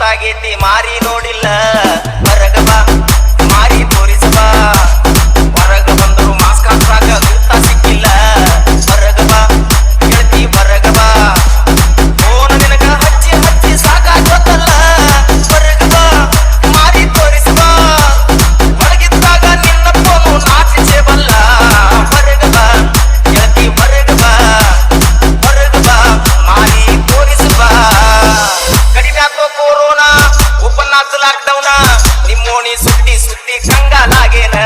ಗೊತ್ತಾಗೈತಿ ಮಾರಿ ನೋಡಿಲ್ಲ ಹೊರಗ ಬಾ ಮಾರಿ ತೋರಿಸ ಬಾ ಹೊರಗ ಬಂದರು ಮಾಸ್ಕ್ ಹಾಕಾಗ ಗುರ್ತ ಸಿಕ್ಕಿಲ್ಲ ಹೊರಗ ಬಾ ಗೆಳತಿ ಹೊರಗ ಬಾ ಫೋನ್ ನಿನಗ ಹಚ್ಚಿ ಹಚ್ಚಿ ಸಾಕಾಗೋತಲ್ಲ ಹೊರಗ ಬಾ ಮಾರಿ ತೋರಿಸ ಬಾ ಹೊರಗಿದ್ದಾಗ ನಿನ್ನ ಫೋನು ನಾಚಿಸೇಬಲ್ಲ ಹೊರಗ ಬಾ ಗೆಳತಿ ಹೊರಗ ಬಾ ಮಾರಿ ತೋರಿಸ ಬಾ ಕಡಿಮೆ ಆತೋ ಕೊರೋನಾ ಓಪನ್ ಆತು ಲಾಕ್ಡೌನ ನಿಮ್ಮೋಣಿ ಸುತ್ತಿ ಸುತ್ತಿ ಕಂಗಾಲಾಗೇನ